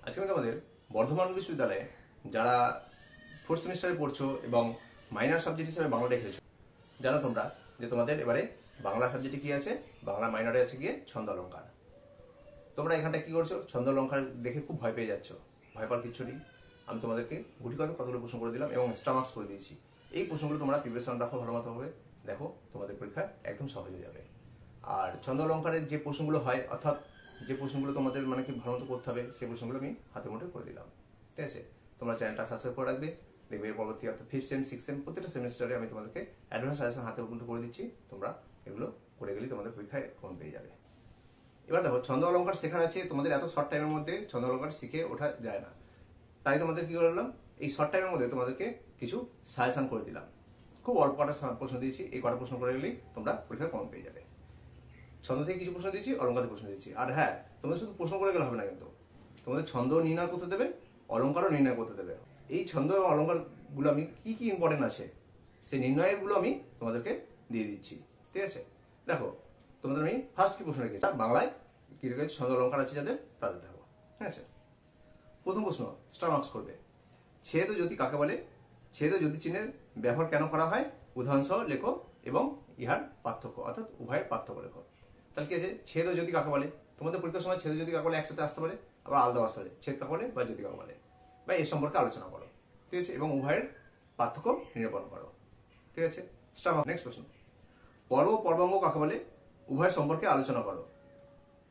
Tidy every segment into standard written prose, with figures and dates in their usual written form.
আজকে আমি তোমাদের বর্ধমান বিশ্ববিদ্যালয়ে যারা ফোর্থ সেমিস্টারে পড়ছো এবং মাইনর সাবজেক্ট হিসেবে বাংলা রেখেছো, জানো তোমরা যে তোমাদের এবারে বাংলা সাবজেক্টে কি আছে, বাংলা মাইনরে আছে গিয়ে ছন্দ অলঙ্কার। তোমরা এখানটা কি করছো, ছন্দ অলঙ্কার দেখে খুব ভয় পেয়ে যাচ্ছ। ভয় পাওয়ার কিছু নেই, আমি তোমাদেরকে গুটি করে কতগুলো প্রশ্ন করে দিলাম এবং এক্সট্রা মার্কস করে দিয়েছি। এই প্রশ্নগুলো তোমরা প্রিপারেশন রাখো ভালো মতো হবে, দেখো তোমাদের পরীক্ষা একদম সহজ হয়ে যাবে। আর ছন্দ অলঙ্কারের যে প্রশ্নগুলো হয়, অর্থাৎ যে প্রশ্নগুলো তোমাদের মানে কি ভালো মতো করতে হবে, সেই প্রশ্নগুলো আমি হাতের মুঠে করে দিলাম। ঠিক আছে, তোমরা চ্যানেলটা সাবস্ক্রাইব করে রাখবে, দেখবে এর পরবর্তী অর্থাৎ 5th সেম 6th সেম প্রত্যেকটা সেমিস্টারে আমি তোমাদেরকে অ্যাডভান্স সাজেশন হাতের মুঠে করে দিচ্ছি। তোমরা এগুলো করে গেলেই তোমাদের পরীক্ষায় ফোন পেয়ে যাবে। এবার দেখো, ছন্দ অলঙ্কার শেখার আছে, তোমাদের এত শর্ট টাইমের মধ্যে ছন্দ অলঙ্কার শিখে ওঠা যায় না। তাই তোমাদের কি করলাম, এই শর্ট টাইমের মধ্যে তোমাদেরকে কিছু সাজেশন করে দিলাম। খুব অল্প কটা প্রশ্ন দিয়েছি, এই কটা প্রশ্ন করে গেলেই তোমরা পরীক্ষায় কম পেয়ে যাবে। ছন্দ থেকে কিছু প্রশ্ন দিয়েছি, অলঙ্কার থেকে প্রশ্ন দিয়েছি। আর হ্যাঁ, তোমাদের শুধু প্রশ্ন করে গেলে হবে না, কিন্তু তোমাদের ছন্দ নির্ণয় করতে দেবে, অলঙ্কারও নির্ণয় করতে দেবে। এই ছন্দ এবং অলঙ্কার গুলো আমি কি কি ইম্পর্টেন্ট আছে সেই নির্ণয়ের গুলো আমি তোমাদেরকে দিয়ে দিচ্ছি। ঠিক আছে, দেখো তোমাদের আমি ফার্স্ট কি প্রশ্ন রেখেছি, বাংলায় কি রেখেছি, ছন্দ অলঙ্কার আছে যাদের, তাদের দেখো। ঠিক আছে, প্রথম প্রশ্ন স্টার মার্কস করবে। ছেদ ও জ্যোতি কাকে বলে? ছেদ ও জ্যোতি চিহ্নের ব্যবহার কেন করা হয়? উদাহরণ সহ লেখো এবং ইহার পার্থক্য, অর্থাৎ উভয়ের পার্থক্য লেখো। তাহলে কি আছে, ছেদ ও জ্যোতি কাকে বলে? তোমাদের পরীক্ষার সময় ছেদ ও জ্যোতি কাকে বলে একসাথে আসতে পারে, আবার আলাদা আসতে পারে। ছেদ কাকে বলে বা জ্যোতি কাকে বলে, বা এর সম্পর্কে আলোচনা করো। ঠিক আছে, এবং উভয়ের পার্থক্য নিরূপণ করো। ঠিক আছে, স্টার মার্কস। নেক্সট প্রশ্ন, পর্ব পর্বাঙ্গ কাকে বলে? উভয় সম্পর্কে আলোচনা করো।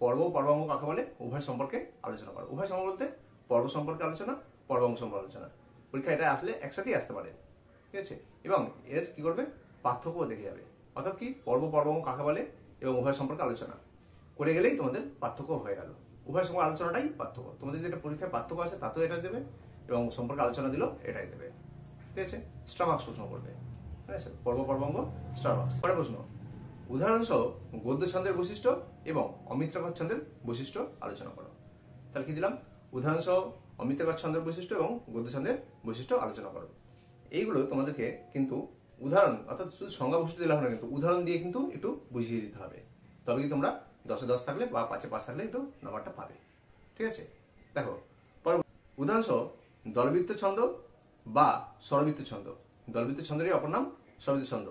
পর্ব পর্বাঙ্গ কাকে বলে? উভয় সম্পর্কে আলোচনা করো। উভয় সম্পর্ক বলতে পর্ব সম্পর্কে আলোচনা, পর্বাঙ্গ সম্পর্কে আলোচনা। পরীক্ষা এটা আসলে একসাথেই আসতে পারে। ঠিক আছে, এবং এর কি করবে, পার্থক্য দেখে যাবে। অর্থাৎ কি, পর্ব পর্বাঙ্গ কাকে বলে এবং উভয় সম্পর্কে আলোচনা করে গেলেই তোমাদের পার্থক্য হয়ে গেল। উভয় সম্পর্কে আলোচনাটাই পার্থক্য। তোমাদের যেটা পরীক্ষায় পার্থক্য আছে তাতেও এটা দেবে, এবং সম্পর্কে আলোচনা দিলেও এটাই দেবে। ঠিক আছে, স্টার মার্কস প্রশ্ন করবে। ঠিক আছে, পর্ব পর্বাঙ্গ স্টার মার্কস। পরের প্রশ্ন, উদাহরণ সহ গদ্য ছন্দের বৈশিষ্ট্য এবং অমিত্রাক্ষর ছন্দের বৈশিষ্ট্য আলোচনা করো। তাহলে কি দিলাম, উদাহরণ সহ অমিত্রাক্ষর ছন্দের বৈশিষ্ট্য এবং গদ্য ছন্দের বৈশিষ্ট্য আলোচনা করো। এইগুলো তোমাদেরকে কিন্তু উদাহরণ, অর্থাৎ শুধু সংজ্ঞা বৈশিষ্ট্য দিলাম না, কিন্তু উদাহরণ দিয়ে কিন্তু একটু বুঝিয়ে দিতে হবে। তবে কি তোমরা 10-এ 10 থাকলে বা 5-এ 5 থাকলে কিন্তু নাম্বারটা পাবে। ঠিক আছে, দেখো উদাহরণ সহ দলবৃত্ত ছন্দ বা স্বরবৃত্ত ছন্দ। দলবৃত্ত ছন্দেরই অপর নাম স্বরবৃত্ত ছন্দ।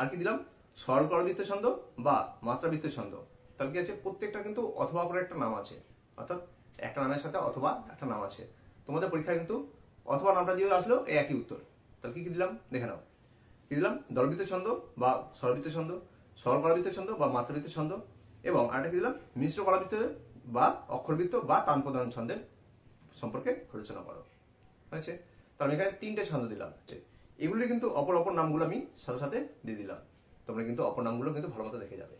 আর কি দিলাম, স্বরকরবৃত্ত ছন্দ বা মাত্রাবৃত্ত ছন্দ। তাহলে কি আছে, প্রত্যেকটা কিন্তু অথবা করে একটা নাম আছে, অর্থাৎ একটা নামের সাথে অথবা একটা নাম আছে। তোমাদের পরীক্ষায় কিন্তু অথবা নামটা দিয়ে আসলেও এই একই উত্তর। তাহলে কি দিলাম দেখে নাও, কি দিলাম, দলবৃত্ত ছন্দ বা স্বরবৃত্ত ছন্দ, স্বরকরবৃত্ত ছন্দ বা মাত্রাবৃত্ত ছন্দ, এবং আরেকটা কি দিলাম, মিশ্র কলাবৃত্ত বা অক্ষরবৃত্ত বা তান প্রধান ছন্দের সম্পর্কে আলোচনা করো। হয়েছে, তাহলে এখানে 3টে ছন্দ দিলাম। এগুলি কিন্তু অপর অপর নামগুলো আমি সাথে সাথে দিয়ে দিলাম। তোমরা কিন্তু অপর নামগুলো কিন্তু ভালো মতো দেখে যাবে,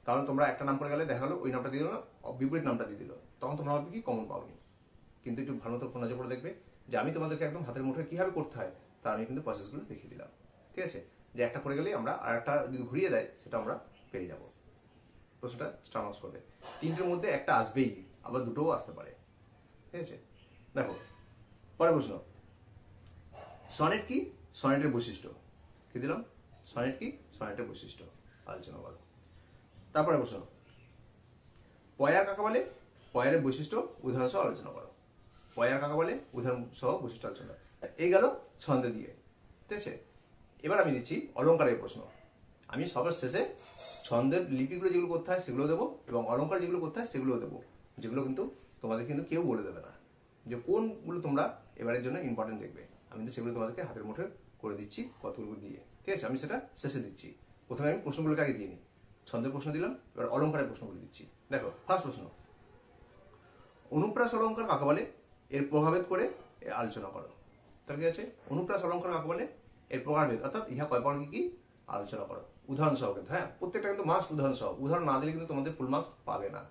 কারণ তোমরা একটা নাম করে গেলে দেখা গেলো ওই নামটা দিয়ে দিল না, বিপরীত নামটা দিয়ে দিল, তখন তোমরা ভাববে কি কমন পাওনি। কিন্তু একটু ভালো মতো নজর করে দেখবে যে আমি তোমাদেরকে একদম হাতের মুঠোয় কিভাবে করতে হয় তার আমি কিন্তু প্রসেসগুলো দেখিয়ে দিলাম। ঠিক আছে, যে একটা করে গেলেই আমরা আর একটা যদি ঘুরিয়ে দেয় সেটা আমরা পেয়ে যাব। প্রশ্নটা স্টার মার্কস করবে। 3টের মধ্যে একটা আসবেই, আবার দুটোও আসতে পারে। ঠিক আছে, দেখো পরের প্রশ্ন, সনেট কি, সনেটের বৈশিষ্ট্য। কি দিলাম, সনেট কি, সনেটের বৈশিষ্ট্য আলোচনা করো। তারপরে প্রশ্ন, পয়ার কাকে বলে? পয়ারের বৈশিষ্ট্য উদাহরণ সহ আলোচনা করো। পয়ার কাকে বলে, উদাহরণ সহ বৈশিষ্ট্য আলোচনা। এই গেল ছন্দ দিয়ে। ঠিক আছে, এবার আমি দিচ্ছি অলঙ্কারের প্রশ্ন। আমি সবার শেষে ছন্দের লিপিগুলো যেগুলো করতে হয় সেগুলো দেবো, এবং অলঙ্কার যেগুলো করতে হয় সেগুলোও দেবো, যেগুলো কিন্তু তোমাদের কিন্তু কেউ বলে দেবে না যে কোনগুলো তোমরা এবারের জন্য ইম্পর্টেন্ট দেখবে। আমি তো সেগুলো তোমাদেরকে হাতের মুঠে করে দিচ্ছি কতগুলো দিয়ে। ঠিক আছে, আমি সেটা শেষে দিচ্ছি। প্রথমে আমি প্রশ্নগুলোকে আগে দিয়ে নিই। ছন্দের প্রশ্ন দিলাম, এবার অলঙ্কারের প্রশ্নগুলো দিচ্ছি। দেখো ফার্স্ট প্রশ্ন, অনুপ্রাস অলঙ্কার কাকে বলে? এর প্রভাবেদ করে আলোচনা করো। তাহলে কি আছে, অনুপ্রাস অলঙ্কার কাকে বলে? এর প্রকারভেদ, অর্থাৎ ইহা কয় প্রকার কি আলোচনা করো। উদাহরণ সহ কিন্তু, হ্যাঁ প্রত্যেকটা কিন্তু মাস্ট উদাহরণ সহ। উদাহরণ না দিলে কিন্তু তোমাদের ফুল মার্কস পাবে না।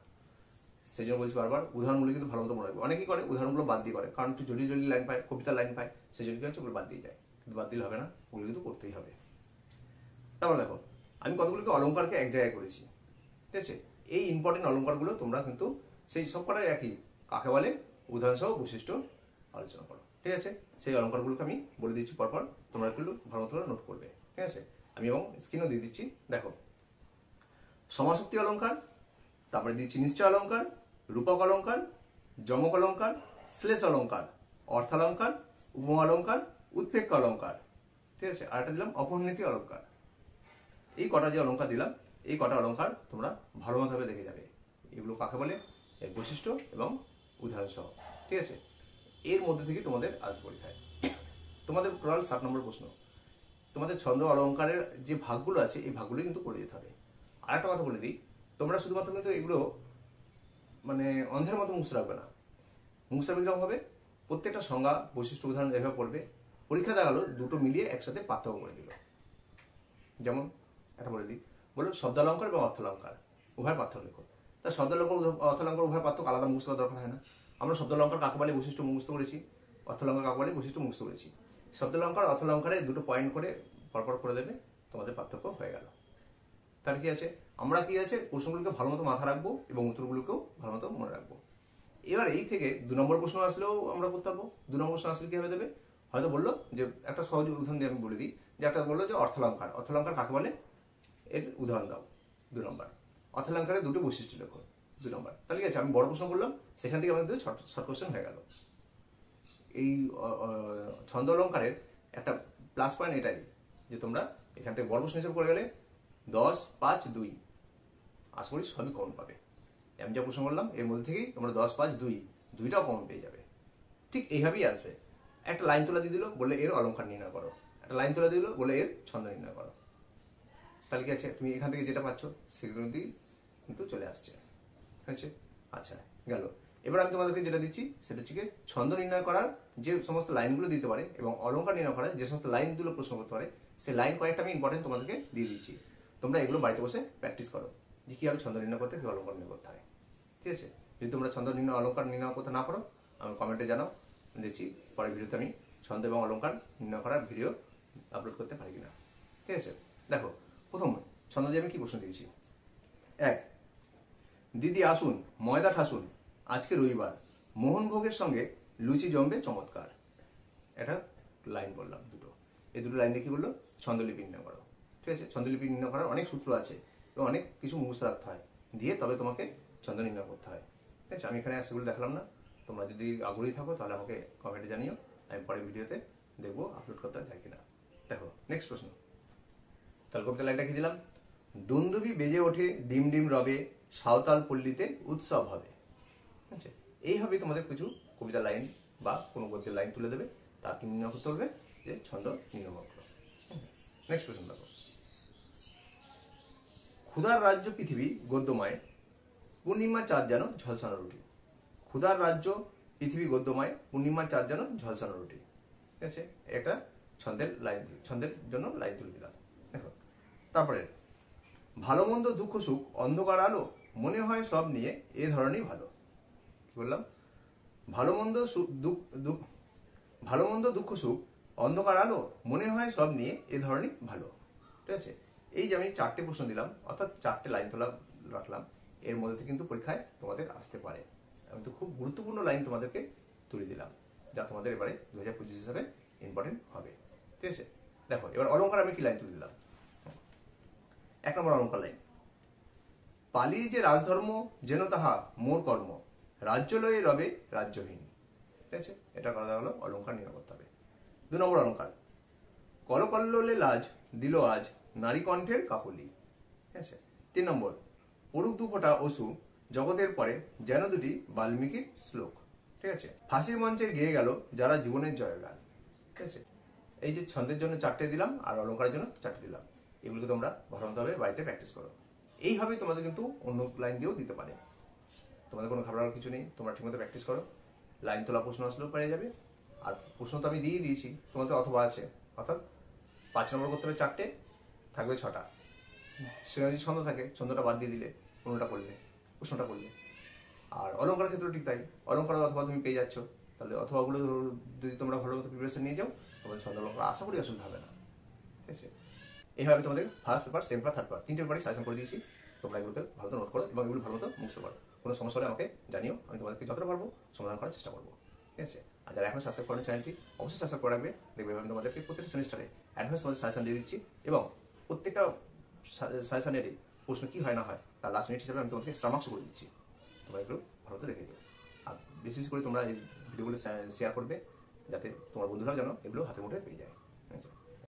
সেই জন্য বলছি বারবার, উদাহরণগুলো কিন্তু ভালো মতো মনে রাখবে। অনেকেই করে উদাহরণগুলো বাদ দিয়ে করে, কারণ একটু জটিল জটিল লাইন পায়, কবিতার লাইন পায়, সেই জন্য কি হচ্ছে ওগুলো বাদ দিয়ে যায়। কিন্তু বাদ দিলে হবে না, ওগুলো কিন্তু করতেই হবে। তারপর দেখো, আমি কতগুলোকে অলঙ্কারকে এক জায়গায় করেছি। ঠিক আছে, এই ইম্পর্টেন্ট অলঙ্কারগুলো তোমরা কিন্তু সেই সব কটাই একই, কাকে বলে, উদাহরণ সহ বৈশিষ্ট্য আলোচনা করো। ঠিক আছে, সেই অলঙ্কারগুলোকে আমি বলে দিচ্ছি পরপর, তোমরা একটু ভালো মতো নোট করবে। ঠিক আছে, আমি এবং স্ক্রিনও দিয়ে দিচ্ছি। দেখো, সমাসক্তি অলঙ্কার, তারপরে দিচ্ছি নিশ্চয় অলঙ্কার, রূপক অলঙ্কার, যমক অলঙ্কার, শ্লেষ অলঙ্কার, অর্থালঙ্কার, উপমা অলঙ্কার, উৎপেক্ষ অলঙ্কার, ঠিক আছে। আর একটা দিলাম অপরিণতি অলঙ্কার। এই কটা যে অলঙ্কার দিলাম, এই কটা অলঙ্কার তোমরা ভালো মতভাবে দেখে যাবে এগুলো কাকে বলে, এর বৈশিষ্ট্য এবং উদাহরণ সহ, ঠিক আছে। এর মধ্যে থেকে তোমাদের আসবে পরীক্ষায়। তোমাদের টোটাল 7 নম্বর প্রশ্ন। তোমাদের ছন্দ অলঙ্কারের যে ভাগগুলো আছে এই ভাগগুলো কিন্তু করে যেতে হবে। আর একটা কথা বলে দিই, তোমরা শুধুমাত্র কিন্তু এগুলো মানে অন্ধের মতো মুখস্থ রাখবে না। মুখস্থ কিরকম হবে, প্রত্যেকটা সংজ্ঞা, বৈশিষ্ট্য, উদাহরণ এভাবে পড়বে। পরীক্ষা দেখালো দুটো মিলিয়ে একসাথে পার্থক্য করে দিল। যেমন একটা বলে দিই, বললো শব্দালঙ্কার এবং অর্থালঙ্কার উভয় পার্থক্য লেখো। তা শব্দালঙ্কার অর্থালঙ্কার উভয় পার্থক্য আলাদা মুখস্থ করার দরকার হয় না। আমরা শব্দালঙ্কার কাকে বলে বৈশিষ্ট্য মুখস্থ করেছি, অর্থালঙ্কার কাকে বলে বৈশিষ্ট্য মুখস্থ করেছি। শব্দালঙ্কার অর্থালঙ্কারে দুটো পয়েন্ট করে পরপর করে দেবে, তোমাদের পার্থক্য হয়ে গেল। তার কি আছে, আমরা কি আছে প্রশ্নগুলোকে ভালো মতো মাথা রাখবো এবং উত্তরগুলোকেও ভালো মতো মনে রাখবো। এবার এই থেকে 2 নম্বর প্রশ্ন আসলেও আমরা করতে পারবো। 2 নম্বর প্রশ্ন আসলে কিভাবে দেবে, হয়তো বললো যে একটা সহজ উদাহরণ দিয়ে আমি বলে দিই, যে একটা বললো যে অর্থালঙ্কার, অর্থালঙ্কার কাকে বলে এর উদাহরণ দাও 2 নম্বর। অর্থালঙ্কারের দুটো বৈশিষ্ট্য লেখো 2 নম্বর। তাহলে কি আছে, আমি বড় প্রশ্ন বললাম, সেখান থেকে আমাদের শর্ট কোশ্চেন হয়ে গেল। এই ছন্দ অলঙ্কারের একটা প্লাস পয়েন্ট এটাই যে তোমরা এখান থেকে বড় প্রশ্ন হিসেবে করে গেলে 10, 5, 2 আশা করি সবই কমন পাবে। আমি যা প্রশ্ন করলাম এর মধ্যে থেকেই তোমরা 10, 5, 2 দুইটাও কমন পেয়ে যাবে। ঠিক এইভাবেই আসবে। একটা লাইন তোলা দিয়ে দিল, বলে এর অলঙ্কার নির্ণয় করো। একটা লাইন তোলা দিয়ে দিল, বলে এর ছন্দ নির্ণয় করো। তাহলে কি আছে, তুমি এখান থেকে যেটা পাচ্ছ সেগুলো কিন্তু চলে আসছে, হয়েছে। আচ্ছা গেল। এবার আমি তোমাদেরকে যেটা দিচ্ছি সেটা হচ্ছে ছন্দ নির্ণয় করার যে সমস্ত লাইনগুলো দিতে পারে এবং অলঙ্কার নির্ণয় করার যে সমস্ত লাইনগুলো প্রশ্ন করতে পারে, সেই লাইন কয়েকটা আমি ইম্পর্টেন্ট তোমাদেরকে দিয়ে দিচ্ছি। তোমরা এগুলো বাড়িতে বসে প্র্যাকটিস করো যে কিভাবে ছন্দ নির্ণয় করতে, কিভাবে অলঙ্কার নির্ণয় করতে হয়, ঠিক আছে। যদি তোমরা ছন্দ নির্ণয় অলঙ্কার নির্ণয় করতে না পারো, আমি কমেন্টে জানাও, দেখছি পরের ভিডিওতে আমি ছন্দ এবং অলঙ্কার নির্ণয় করার ভিডিও আপলোড করতে পারি কিনা, ঠিক আছে। দেখো প্রথম ছন্দ দিয়ে আমি কি প্রশ্ন দিয়েছি। 1, দিদি আসুন ময়দা ঠাসুন আজকে রবিবার, মোহনভোগের সঙ্গে লুচি জমবে চমৎকার। এটা লাইন বললাম দুটো। এই দুটো লাইন দিয়ে কি বললো, ছন্দলিপি নির্ণয় করো, ঠিক আছে। ছন্দলিপি নির্ণয় করার অনেক সূত্র আছে এবং অনেক কিছু মুখস্থ রাখতে হয়, দিয়ে তবে তোমাকে ছন্দ নির্ণয় করতে হয়, ঠিক আছে। আমি এখানে সেগুলো দেখালাম না। তোমরা যদি আগ্রহী থাকো তাহলে আমাকে কমেন্টে জানিও, আমি পরের ভিডিওতে দেখবো আপলোড করতে যায় কিনা। দেখো নেক্সট প্রশ্ন। তাহলে কবিতা লাইনটা কি দিলাম, দুন্দুবি বেজে ওঠে ডিম ডিম রবে, সাঁওতাল পল্লীতে উৎসব হবে, ঠিক আছে। এইভাবে তোমাদের কিছু কবিতা লাইন বা কোনো গদ্যের লাইন তুলে দেবে, তার কি নির্ণয় করতে হবে যে ছন্দ নির্ণয় করো। নেক্সট প্রশ্ন দেখো, ক্ষুধার রাজ্য পৃথিবী গদ্যময়, পূর্ণিমার চাঁদ যেন ঝলসানো রুটি। ক্ষুধার রাজ্য পৃথিবী গদ্যময়, পূর্ণিমার চাঁদ যেন ঝলসানো রুটি, ঠিক আছে। একটা ছন্দের লাইন, ছন্দের জন্য লাইন তুলে দিলাম। দেখো তারপরে, ভালো মন্দ দুঃখ সুখ অন্ধকার আলো, মনে হয় সব নিয়ে এ ধরনই ভালো। কি বললাম, ভালো মন্দ দুঃখ সুখ অন্ধকার আলো, মনে হয় সব নিয়ে এ ধরনই ভালো, ঠিক আছে। এই যে আমি 4টে প্রশ্ন দিলাম, অর্থাৎ 4টে লাইন তোলা রাখলাম, এর মধ্যে কিন্তু পরীক্ষায় তোমাদের আসতে পারে। আমি তো খুব গুরুত্বপূর্ণ লাইন তোমাদেরকে তুলে দিলাম, যা তোমাদের এবারে 2025 হিসাবে ইম্পর্টেন্ট হবে, ঠিক আছে। দেখো এবার অলঙ্কার আমি কি লাইন তুলে দিলাম। 1 নম্বর অলঙ্কার লাইন, পালিয়ে যে রাজধর্ম যেন তাহা মোর কর্ম, রাজ্য লয়ে রবে রাজ্যহীন, ঠিক আছে। এটা কথা হলো অলঙ্কার নির্ণয় করতে হবে। 2 নম্বর অলঙ্কার, কলকল্লোলে লাজ দিল আজ নারী কণ্ঠের কাকলি, ঠিক আছে। 3 নম্বর, পড়ুক দুফোঁটা অসু জগতের পরে যেন দুটি বাল্মীকির শ্লোক, ঠিক আছে। ফাঁসির মঞ্চে গেয়ে গেল যারা জীবনের জয়গান, ঠিক আছে। এই যে ছন্দের জন্য 4টে দিলাম আর অলঙ্কারের জন্য 4টে দিলাম, এগুলোকে তোমরা ভালোভাবে বাড়িতে প্র্যাকটিস করো। এইভাবেই তোমাদের কিন্তু অন্য লাইন দিয়েও দিতে পারে, তোমাদের কোনো ঘাবড়ানোর কিছু নেই। তোমরা ঠিকমতো প্র্যাকটিস করো, লাইন তোলা প্রশ্ন আসলেও পেয়ে যাবে। আর প্রশ্ন তো আমি দিয়ে দিয়েছি, তোমাদের অথবা আছে, অর্থাৎ 5 নম্বর করতে হবে 4টে, থাকবে 6টা। সেখানে যদি ছন্দ থাকে ছন্দটা বাদ দিয়ে দিলে, কোনোটা করলে প্রশ্নটা করলে। আর অলঙ্কার ক্ষেত্রে ঠিক তাই, অলঙ্কার অথবা তুমি পেয়ে যাচ্ছ, তাহলে অথবাগুলো যদি তোমরা ভালো মতো প্রিপারেশন নিয়ে যাও, তোমাদের ছন্দ অলঙ্কার আশা করি অসুবিধা হবে না, ঠিক আছে। এইভাবে তোমাদের first paper, second paper, third paper 3টে পেপারই সাজেশন করে দিয়েছি। তোমরা এগুলোকে ভালো নোট করো এবং এগুলো ভালো মতো মুখস্থ করো। কোনো সমস্যা হলে আমাকে জানিও, আমি তোমাদেরকে যতটা পারবো সমাধান করার চেষ্টা করবো, ঠিক আছে। আর যারা এখন সাবস্ক্রাইব করেন চ্যানেলটি, অবশ্যই সাবস্ক্রাইব করে রাখবে। দেখবে আমি তোমাদেরকে প্রত্যেকটা সেমিস্টারে অ্যাডভান্স তোমাদের সাজেশন দিয়ে দিচ্ছি এবং প্রত্যেকটা সাজেশনেরই প্রশ্ন কি হয় না হয় তার লাস্ট মিনিট হিসেবে আমি তোমাদেরকে এক্সট্রা মার্কস করে দিচ্ছি। তোমরা এগুলো ভালো মতো দেখে দিও। আর বেশি বেশি করে তোমরা এই ভিডিওগুলো শেয়ার করবে, যাতে তোমার বন্ধুরাও যেন এগুলো হাতে মুঠে পেয়ে যায়।